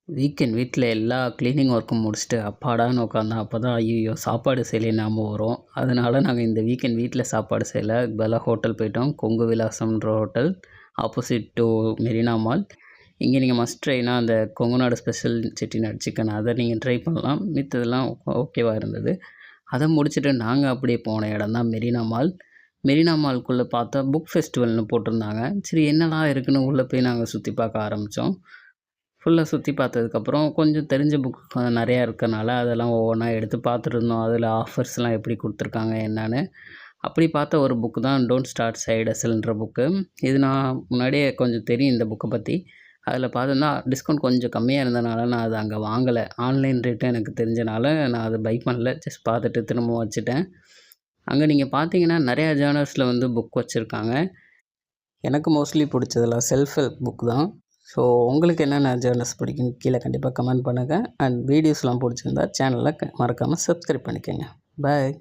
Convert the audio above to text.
Weekend வீட்டில் எல்லா cleaning ஒர்க்கும் முடிச்சுட்டு அப்பாடான்னு உட்காந்தேன். அப்போ தான் ஐய்யய்யோ! சாப்பாடு செய்யலைன்னு ஞாபகம் வரும். அதனால நாங்கள் இந்த வீக்கெண்ட் வீட்டில் சாப்பாடு செய்யல. பதிலா ஹோட்டல் போயிட்டோம். கொங்கு விலாசம்ன்ற hotel. Opposite to Marina mall. இங்கே நீங்கள் மஸ்ட் ட்ரைனா அந்த கொங்கு நாடு ஸ்பெஷல் செட்டிநாடு சிக்கன் அதை நீங்கள் ட்ரை பண்ணலாம். மித்ததெல்லாம் ஓகேவா இருந்தது. அதை முடிச்சுட்டு நாங்கள் அப்படியே போன இடம் தான் மெரினா மால். மெரினா மால்குள்ளே பார்த்தா புக் ஃபெஸ்டிவல்னு போட்டிருந்தாங்க. சரி என்னலாம் இருக்குன்னு உள்ளே போய் நாங்கள் சுற்றி பார்க்க ஆரம்பித்தோம். ஃபுல்லாக சுற்றி பார்த்ததுக்கப்புறம் கொஞ்சம் தெரிஞ்ச புக் நிறையா இருக்கனால அதெல்லாம் ஒவ்வொன்றா எடுத்து பார்த்துட்டு இருந்தோம். அதில் ஆஃபர்ஸ்லாம் எப்படி கொடுத்துருக்காங்க என்னான்னு. அப்படி பார்த்த ஒரு புக்கு தான் டோன்ட் ஸ்டார்ட் சைடு ஹசல்ன்ற புக்கு. இது நான் முன்னாடியே கொஞ்சம் தெரியும் இந்த புக்கை பற்றி. அதில் பார்த்தோன்னா டிஸ்கவுண்ட் கொஞ்சம் கம்மியாக இருந்தனால நான் அதை அங்கே வாங்கலை. ஆன்லைன் ரேட்டும் எனக்கு தெரிஞ்சனால நான் அதை பை பண்ணல. ஜஸ்ட் பார்த்துட்டு திரும்பவும் வச்சுட்டேன். அங்கே நீங்கள் பார்த்தீங்கன்னா நிறையா ஜேர்னல்ஸில் வந்து புக் வச்சுருக்காங்க. எனக்கு மோஸ்ட்லி பிடிச்சதெல்லாம் செல்ஃப் ஹெல்ப் புக் தான். ஸோ உங்களுக்கு என்னென்ன ஜேர்னல்ஸ் பிடிக்குன்னு கீழே கண்டிப்பாக கமெண்ட் பண்ணுங்கள். அண்ட் வீடியோஸ்லாம் பிடிச்சிருந்தா சேனலை மறக்காமல் சப்ஸ்கிரைப் பண்ணிக்கோங்க. பாய்.